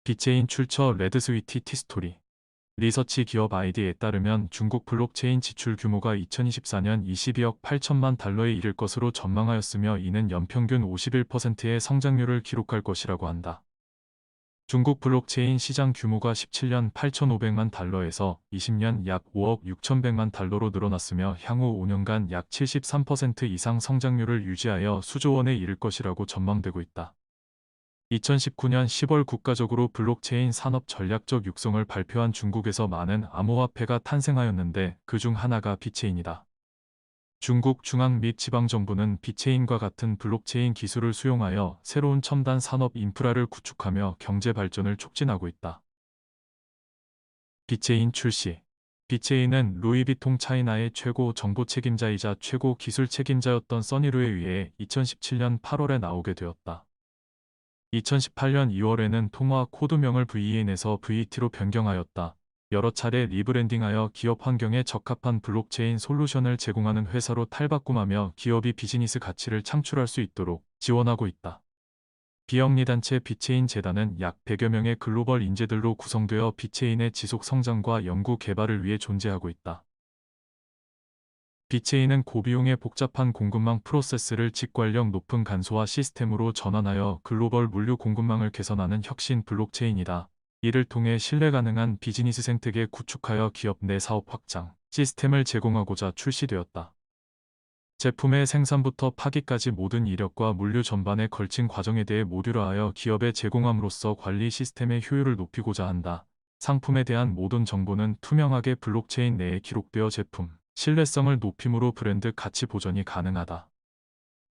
빗체인 출처 레드스위티 티스토리. 리서치 기업 아이디에 따르면 중국 블록체인 지출 규모가 2024년 22억 8천만 달러에 이를 것으로 전망하였으며 이는 연평균 51%의 성장률을 기록할 것이라고 한다. 중국 블록체인 시장 규모가 17년 8,500만 달러에서 20년 약 5억 6,100만 달러로 늘어났으며 향후 5년간 약 73% 이상 성장률을 유지하여 수조 원에 이를 것이라고 전망되고 있다. 2019년 10월 국가적으로 블록체인 산업 전략적 육성을 발표한 중국에서 많은 암호화폐가 탄생하였는데 그중 하나가 빗체인이다. 중국 중앙 및 지방정부는 빗체인과 같은 블록체인 기술을 수용하여 새로운 첨단 산업 인프라를 구축하며 경제 발전을 촉진하고 있다. 빗체인 출시. 빗체인은 루이비통 차이나의 최고 정보 책임자이자 최고 기술 책임자였던 써니루에 의해 2017년 8월에 나오게 되었다. 2018년 2월에는 통화 코드명을 VEN에서 VET로 변경하였다. 여러 차례 리브랜딩하여 기업 환경에 적합한 블록체인 솔루션을 제공하는 회사로 탈바꿈하며 기업이 비즈니스 가치를 창출할 수 있도록 지원하고 있다. 비영리단체 빗체인 재단은 약 100여 명의 글로벌 인재들로 구성되어 빗체인의 지속 성장과 연구 개발을 위해 존재하고 있다. 빗체인은 고비용의 복잡한 공급망 프로세스를 직관력 높은 간소화 시스템으로 전환하여 글로벌 물류 공급망을 개선하는 혁신 블록체인이다. 이를 통해 신뢰 가능한 비즈니스 생태계 구축하여 기업 내 사업 확장 시스템을 제공하고자 출시되었다. 제품의 생산부터 파기까지 모든 이력과 물류 전반에 걸친 과정에 대해 모듈화하여 기업에 제공함으로써 관리 시스템의 효율을 높이고자 한다. 상품에 대한 모든 정보는 투명하게 블록체인 내에 기록되어 제품 신뢰성을 높임으로 브랜드 가치 보존이 가능하다.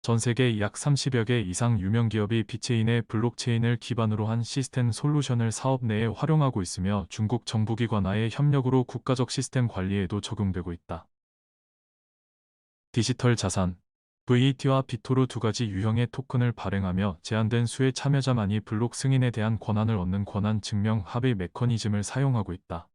전 세계 약 30여 개 이상 유명 기업이 빗체인의 블록체인을 기반으로 한 시스템 솔루션을 사업 내에 활용하고 있으며 중국 정부기관와의 협력으로 국가적 시스템 관리에도 적용되고 있다. 디지털 자산. VET와 비토르 두 가지 유형의 토큰을 발행하며 제한된 수의 참여자만이 블록 승인에 대한 권한을 얻는 권한 증명 합의 메커니즘을 사용하고 있다.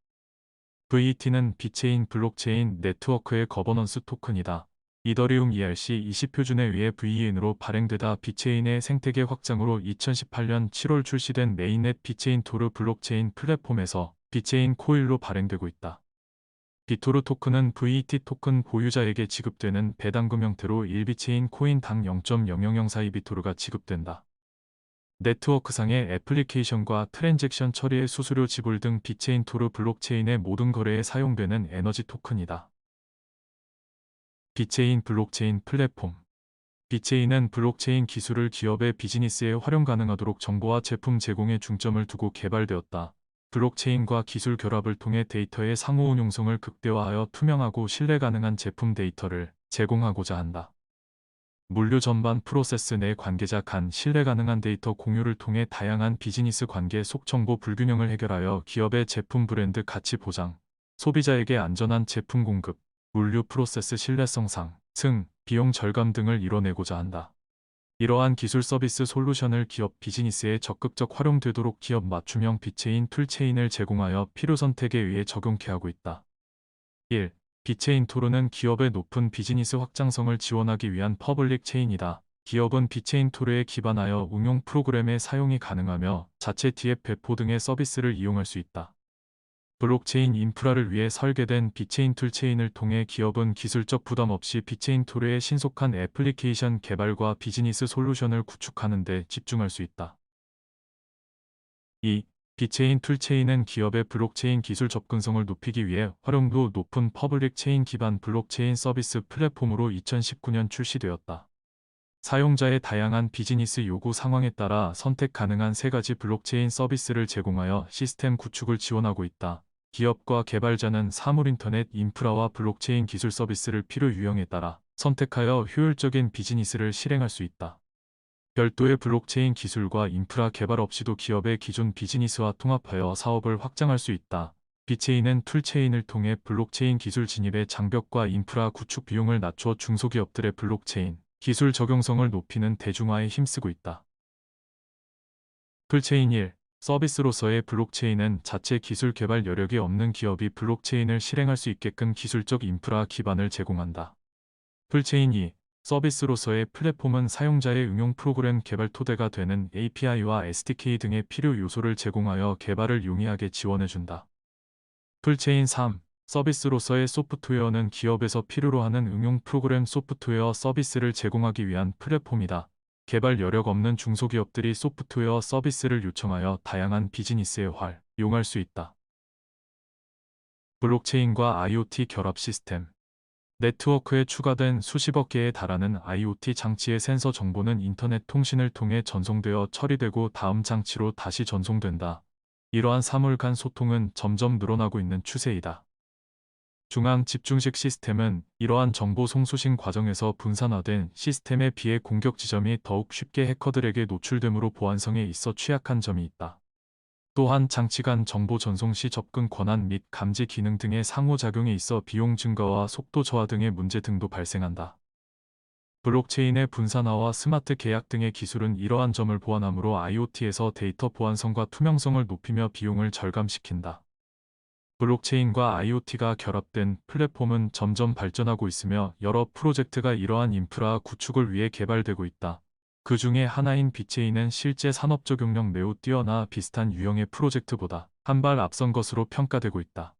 VET는 빗체인 블록체인 네트워크의 거버넌스 토큰이다. 이더리움 ERC20 표준에 의해 VEN으로 발행되다 빗체인의 생태계 확장으로 2018년 7월 출시된 메인넷 빗체인 토르 블록체인 플랫폼에서 빗체인 코일로 발행되고 있다. 비토르 토큰은 VET 토큰 보유자에게 지급되는 배당금 형태로 1비체인 코인당 0.0004 비토르가 지급된다. 네트워크상의 애플리케이션과 트랜잭션 처리의 수수료 지불 등 빗체인 토르 블록체인의 모든 거래에 사용되는 에너지 토큰이다. 빗체인 블록체인 플랫폼. 빗체인은 블록체인 기술을 기업의 비즈니스에 활용 가능하도록 정보와 제품 제공에 중점을 두고 개발되었다. 블록체인과 기술 결합을 통해 데이터의 상호 운용성을 극대화하여 투명하고 신뢰 가능한 제품 데이터를 제공하고자 한다. 물류 전반 프로세스 내 관계자 간 신뢰 가능한 데이터 공유를 통해 다양한 비즈니스 관계 속 정보 불균형을 해결하여 기업의 제품 브랜드 가치 보장, 소비자에게 안전한 제품 공급, 물류 프로세스 신뢰성 상승, 비용 절감 등을 이뤄내고자 한다. 이러한 기술 서비스 솔루션을 기업 비즈니스에 적극적 활용되도록 기업 맞춤형 빗체인 툴체인을 제공하여 필요 선택에 의해 적용케 하고 있다. 1. 빗체인 토르는 기업의 높은 비즈니스 확장성을 지원하기 위한 퍼블릭 체인이다. 기업은 빗체인 토르에 기반하여 응용 프로그램의 사용이 가능하며 자체 DF 배포 등의 서비스를 이용할 수 있다. 블록체인 인프라를 위해 설계된 빗체인 툴체인을 통해 기업은 기술적 부담 없이 빗체인 토르의 신속한 애플리케이션 개발과 비즈니스 솔루션을 구축하는 데 집중할 수 있다. 2. 빗체인 툴체인은 기업의 블록체인 기술 접근성을 높이기 위해 활용도 높은 퍼블릭 체인 기반 블록체인 서비스 플랫폼으로 2019년 출시되었다. 사용자의 다양한 비즈니스 요구 상황에 따라 선택 가능한 3가지 블록체인 서비스를 제공하여 시스템 구축을 지원하고 있다. 기업과 개발자는 사물인터넷 인프라와 블록체인 기술 서비스를 필요 유형에 따라 선택하여 효율적인 비즈니스를 실행할 수 있다. 별도의 블록체인 기술과 인프라 개발 없이도 기업의 기존 비즈니스와 통합하여 사업을 확장할 수 있다. 빗체인은 툴체인을 통해 블록체인 기술 진입의 장벽과 인프라 구축 비용을 낮춰 중소기업들의 블록체인 기술 적용성을 높이는 대중화에 힘쓰고 있다. 툴체인 1. 서비스로서의 블록체인은 자체 기술 개발 여력이 없는 기업이 블록체인을 실행할 수 있게끔 기술적 인프라 기반을 제공한다. 툴체인 2. 서비스로서의 플랫폼은 사용자의 응용 프로그램 개발 토대가 되는 API와 SDK 등의 필요 요소를 제공하여 개발을 용이하게 지원해준다. 풀체인 3. 서비스로서의 소프트웨어는 기업에서 필요로 하는 응용 프로그램 소프트웨어 서비스를 제공하기 위한 플랫폼이다. 개발 여력 없는 중소기업들이 소프트웨어 서비스를 요청하여 다양한 비즈니스에 활용할 수 있다. 블록체인과 IoT 결합 시스템. 네트워크에 추가된 수십억 개에 달하는 IoT 장치의 센서 정보는 인터넷 통신을 통해 전송되어 처리되고 다음 장치로 다시 전송된다. 이러한 사물 간 소통은 점점 늘어나고 있는 추세이다. 중앙 집중식 시스템은 이러한 정보 송수신 과정에서 분산화된 시스템에 비해 공격 지점이 더욱 쉽게 해커들에게 노출되므로 보안성에 있어 취약한 점이 있다. 또한 장치 간 정보 전송 시 접근 권한 및 감지 기능 등의 상호작용에 있어 비용 증가와 속도 저하 등의 문제 등도 발생한다. 블록체인의 분산화와 스마트 계약 등의 기술은 이러한 점을 보완하므로 IoT에서 데이터 보안성과 투명성을 높이며 비용을 절감시킨다. 블록체인과 IoT가 결합된 플랫폼은 점점 발전하고 있으며 여러 프로젝트가 이러한 인프라 구축을 위해 개발되고 있다. 그 중에 하나인 빗체인은 실제 산업 적용력 매우 뛰어나 비슷한 유형의 프로젝트보다 한 발 앞선 것으로 평가되고 있다.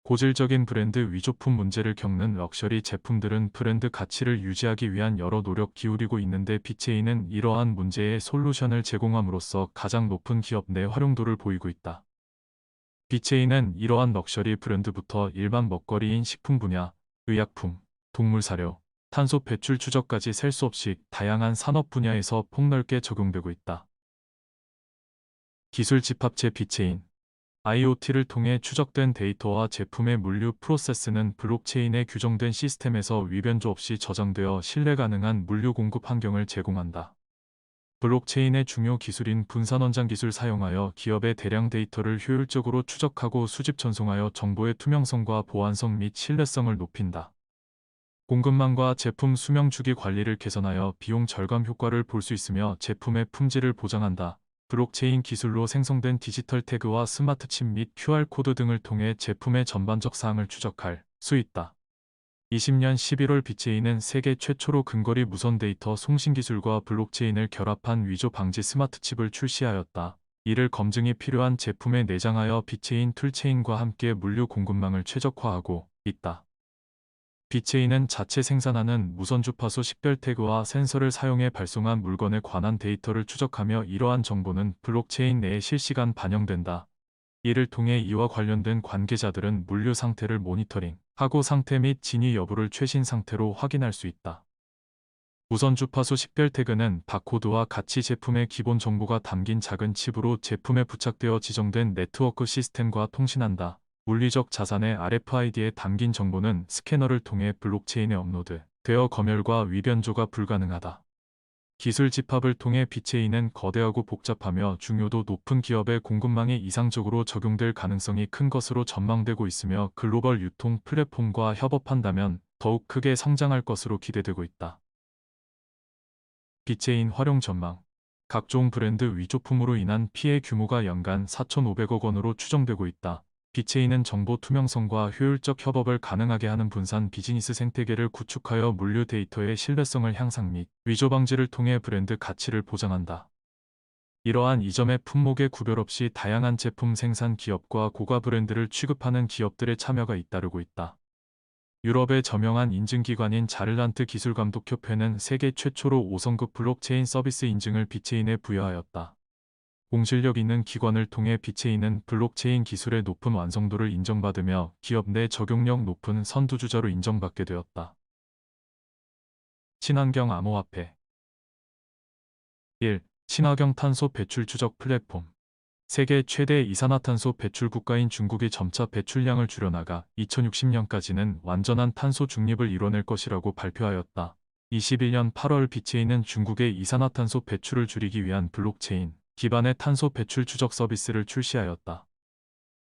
고질적인 브랜드 위조품 문제를 겪는 럭셔리 제품들은 브랜드 가치를 유지하기 위한 여러 노력 기울이고 있는데 빗체인은 이러한 문제에 솔루션을 제공함으로써 가장 높은 기업 내 활용도를 보이고 있다. 빗체인은 이러한 럭셔리 브랜드부터 일반 먹거리인 식품 분야, 의약품, 동물 사료, 탄소 배출 추적까지 셀 수 없이 다양한 산업 분야에서 폭넓게 적용되고 있다. 기술 집합체 빗체인 IoT를 통해 추적된 데이터와 제품의 물류 프로세스는 블록체인의 규정된 시스템에서 위변조 없이 저장되어 신뢰 가능한 물류 공급 환경을 제공한다. 블록체인의 중요 기술인 분산원장 기술 사용하여 기업의 대량 데이터를 효율적으로 추적하고 수집 전송하여 정보의 투명성과 보안성 및 신뢰성을 높인다. 공급망과 제품 수명 주기 관리를 개선하여 비용 절감 효과를 볼 수 있으며 제품의 품질을 보장한다. 블록체인 기술로 생성된 디지털 태그와 스마트 칩 및 QR코드 등을 통해 제품의 전반적 사항을 추적할 수 있다. 20년 11월 빗체인은 세계 최초로 근거리 무선 데이터 송신 기술과 블록체인을 결합한 위조 방지 스마트 칩을 출시하였다. 이를 검증이 필요한 제품에 내장하여 빗체인 툴체인과 함께 물류 공급망을 최적화하고 있다. 빗체인은 자체 생산하는 무선 주파수 식별 태그와 센서를 사용해 발송한 물건에 관한 데이터를 추적하며 이러한 정보는 블록체인 내에 실시간 반영된다. 이를 통해 이와 관련된 관계자들은 물류 상태를 모니터링하고 상태 및 진위 여부를 최신 상태로 확인할 수 있다. 무선 주파수 식별 태그는 바코드와 같이 제품의 기본 정보가 담긴 작은 칩으로 제품에 부착되어 지정된 네트워크 시스템과 통신한다. 물리적 자산의 RFID에 담긴 정보는 스캐너를 통해 블록체인에 업로드되어 검열과 위변조가 불가능하다. 기술 집합을 통해 빗체인은 거대하고 복잡하며 중요도 높은 기업의 공급망에 이상적으로 적용될 가능성이 큰 것으로 전망되고 있으며 글로벌 유통 플랫폼과 협업한다면 더욱 크게 성장할 것으로 기대되고 있다. 빗체인 활용 전망. 각종 브랜드 위조품으로 인한 피해 규모가 연간 4,500억 원으로 추정되고 있다. 빗체인은 정보 투명성과 효율적 협업을 가능하게 하는 분산 비즈니스 생태계를 구축하여 물류 데이터의 신뢰성을 향상 및 위조 방지를 통해 브랜드 가치를 보장한다. 이러한 이점의 품목에 구별 없이 다양한 제품 생산 기업과 고가 브랜드를 취급하는 기업들의 참여가 잇따르고 있다. 유럽의 저명한 인증기관인 자를란트 기술감독협회는 세계 최초로 5성급 블록체인 서비스 인증을 빗체인에 부여하였다. 공실력 있는 기관을 통해 빗체인은 블록체인 기술의 높은 완성도를 인정받으며 기업 내 적용력 높은 선두주자로 인정받게 되었다. 친환경 암호화폐 1. 친환경 탄소 배출 추적 플랫폼. 세계 최대 이산화탄소 배출 국가인 중국이 점차 배출량을 줄여나가 2060년까지는 완전한 탄소 중립을 이뤄낼 것이라고 발표하였다. 21년 8월 빗체인은 중국의 이산화탄소 배출을 줄이기 위한 블록체인 기반의 탄소 배출 추적 서비스를 출시하였다.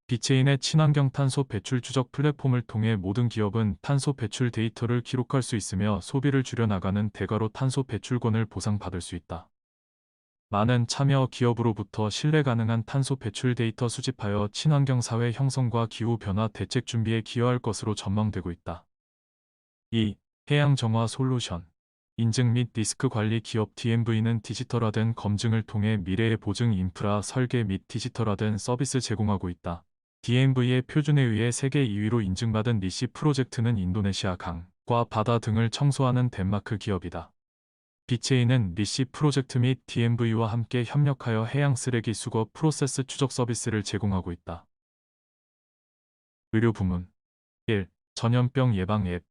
빗체인의 친환경 탄소 배출 추적 플랫폼을 통해 모든 기업은 탄소 배출 데이터를 기록할 수 있으며 소비를 줄여나가는 대가로 탄소 배출권을 보상받을 수 있다. 많은 참여 기업으로부터 신뢰 가능한 탄소 배출 데이터 수집하여 친환경 사회 형성과 기후 변화 대책 준비에 기여할 것으로 전망되고 있다. 2. 해양 정화 솔루션. 인증 및 리스크 관리 기업 DMV는 디지털화된 검증을 통해 미래의 보증 인프라 설계 및 디지털화된 서비스 제공하고 있다. DMV의 표준에 의해 세계 2위로 인증받은 리시 프로젝트는 인도네시아 강과 바다 등을 청소하는 덴마크 기업이다. 비체인은 리시 프로젝트 및 DMV와 함께 협력하여 해양 쓰레기 수거 프로세스 추적 서비스를 제공하고 있다. 의료 부문 1. 전염병 예방 앱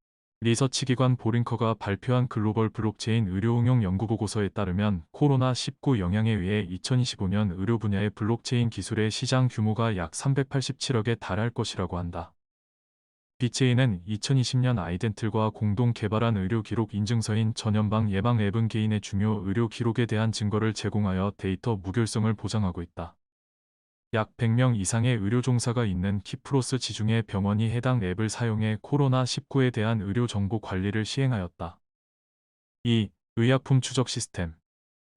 리서치기관 보링커가 발표한 글로벌 블록체인 의료응용 연구보고서에 따르면 코로나19 영향에 의해 2025년 의료 분야의 블록체인 기술의 시장 규모가 약 387억에 달할 것이라고 한다. 비체인은 2020년 아이덴틀과 공동 개발한 의료 기록 인증서인 전염병 예방 앱은 개인의 중요 의료 기록에 대한 증거를 제공하여 데이터 무결성을 보장하고 있다. 약 100명 이상의 의료종사가 있는 키프로스 지중해 병원이 해당 앱을 사용해 코로나19에 대한 의료 정보 관리를 시행하였다. 2. 의약품 추적 시스템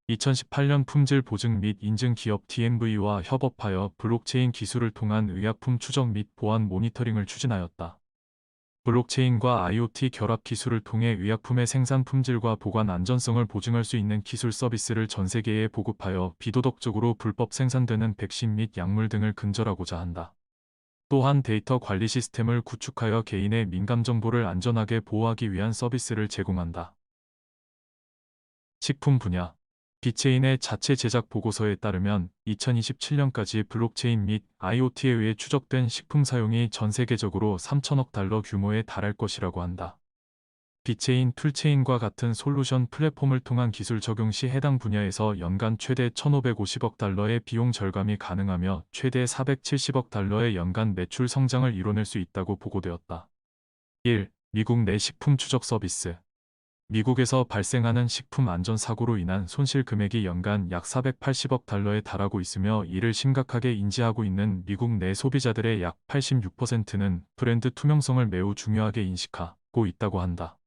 2018년 품질 보증 및 인증 기업 DMV와 협업하여 블록체인 기술을 통한 의약품 추적 및 보안 모니터링을 추진하였다. 블록체인과 IoT 결합 기술을 통해 의약품의 생산 품질과 보관 안전성을 보증할 수 있는 기술 서비스를 전 세계에 보급하여 비도덕적으로 불법 생산되는 백신 및 약물 등을 근절하고자 한다. 또한 데이터 관리 시스템을 구축하여 개인의 민감 정보를 안전하게 보호하기 위한 서비스를 제공한다. 식품 분야 비체인의 자체 제작 보고서에 따르면 2027년까지 블록체인 및 IoT에 의해 추적된 식품 사용이 전 세계적으로 3천억 달러 규모에 달할 것이라고 한다. 비체인 툴체인과 같은 솔루션 플랫폼을 통한 기술 적용 시 해당 분야에서 연간 최대 1,550억 달러의 비용 절감이 가능하며 최대 470억 달러의 연간 매출 성장을 이뤄낼 수 있다고 보고되었다. 1. 미국 내 식품 추적 서비스 미국에서 발생하는 식품 안전 사고로 인한 손실 금액이 연간 약 480억 달러에 달하고 있으며 이를 심각하게 인지하고 있는 미국 내 소비자들의 약 86%는 브랜드 투명성을 매우 중요하게 인식하고 있다고 한다.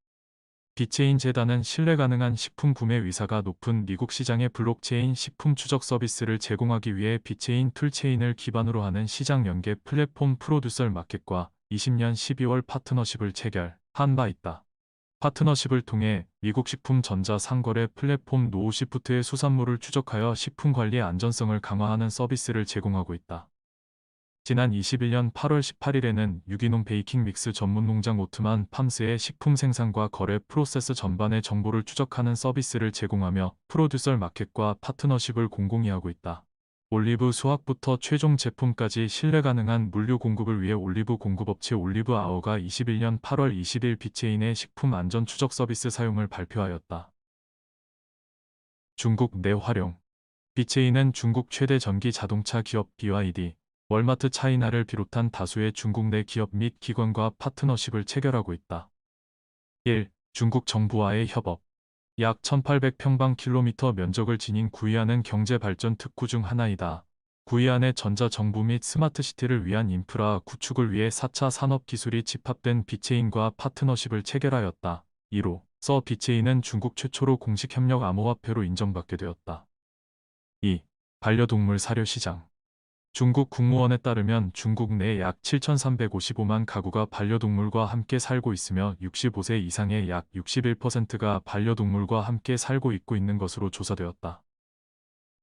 비체인 재단은 신뢰 가능한 식품 구매 의사가 높은 미국 시장의 블록체인 식품 추적 서비스를 제공하기 위해 비체인 툴체인을 기반으로 하는 시장 연계 플랫폼 프로듀서 마켓과 20년 12월 파트너십을 체결한 바 있다. 파트너십을 통해 미국 식품 전자 상거래 플랫폼 노우시프트의 수산물을 추적하여 식품 관리 안전성을 강화하는 서비스를 제공하고 있다. 지난 21년 8월 18일에는 유기농 베이킹 믹스 전문 농장 오트만 팜스의 식품 생산과 거래 프로세스 전반의 정보를 추적하는 서비스를 제공하며 프로듀서 마켓과 파트너십을 공공히 하고 있다. 올리브 수확부터 최종 제품까지 신뢰 가능한 물류 공급을 위해 올리브 공급업체 올리브아워가 21년 8월 20일 비체인의 식품 안전 추적 서비스 사용을 발표하였다. 중국 내 활용 비체인은 중국 최대 전기 자동차 기업 BYD, 월마트 차이나를 비롯한 다수의 중국 내 기업 및 기관과 파트너십을 체결하고 있다. 1. 중국 정부와의 협업 약 1800평방킬로미터 면적을 지닌 구이안은 경제발전 특구 중 하나이다. 구이안의 전자정부 및 스마트시티를 위한 인프라 구축을 위해 4차 산업기술이 집합된 비체인과 파트너십을 체결하였다. 이로써 비체인은 중국 최초로 공식 협력 암호화폐로 인정받게 되었다. 2. 반려동물 사료 시장 중국 국무원에 따르면 중국 내 약 7,355만 가구가 반려동물과 함께 살고 있으며 65세 이상의 약 61%가 반려동물과 함께 살고 있는 것으로 조사되었다.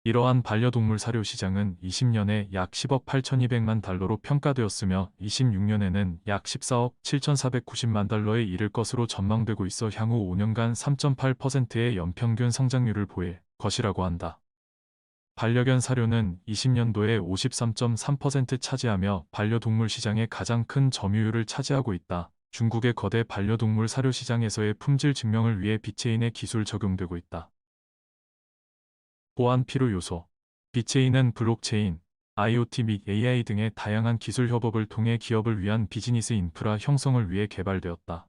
이러한 반려동물 사료 시장은 20년에 약 10억 8,200만 달러로 평가되었으며 26년에는 약 14억 7,490만 달러에 이를 것으로 전망되고 있어 향후 5년간 3.8%의 연평균 성장률을 보일 것이라고 한다. 반려견 사료는 20년도에 53.3% 차지하며 반려동물 시장의 가장 큰 점유율을 차지하고 있다. 중국의 거대 반려동물 사료 시장에서의 품질 증명을 위해 비체인의 기술 적용되고 있다. 보안 필요 요소 비체인은 블록체인, IoT 및 AI 등의 다양한 기술 협업을 통해 기업을 위한 비즈니스 인프라 형성을 위해 개발되었다.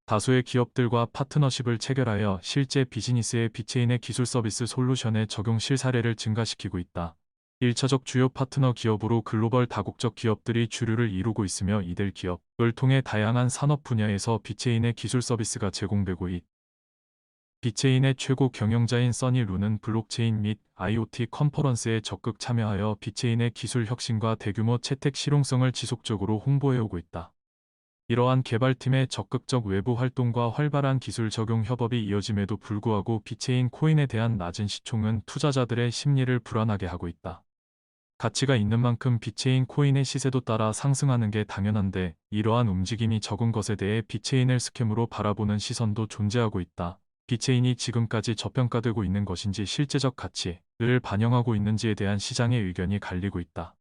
다수의 기업들과 파트너십을 체결하여 실제 비즈니스의 비체인의 기술 서비스 솔루션의 적용 실사례를 증가시키고 있다. 1차적 주요 파트너 기업으로 글로벌 다국적 기업들이 주류를 이루고 있으며 이들 기업을 통해 다양한 산업 분야에서 비체인의 기술 서비스가 제공되고 있다. 비체인의 최고 경영자인 써니 루는 블록체인 및 IoT 컨퍼런스에 적극 참여하여 비체인의 기술 혁신과 대규모 채택 실용성을 지속적으로 홍보해오고 있다. 이러한 개발팀의 적극적 외부 활동과 활발한 기술 적용 협업이 이어짐에도 불구하고 비체인 코인에 대한 낮은 시총은 투자자들의 심리를 불안하게 하고 있다. 가치가 있는 만큼 비체인 코인의 시세도 따라 상승하는 게 당연한데 이러한 움직임이 적은 것에 대해 비체인을 스캠으로 바라보는 시선도 존재하고 있다. 비체인이 지금까지 저평가되고 있는 것인지 실제적 가치를 반영하고 있는지에 대한 시장의 의견이 갈리고 있다.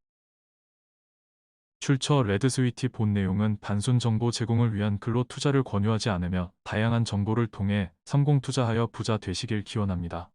출처 레드스위티 본 내용은 단순 정보 제공을 위한 글로 투자를 권유하지 않으며 다양한 정보를 통해 성공 투자하여 부자 되시길 기원합니다.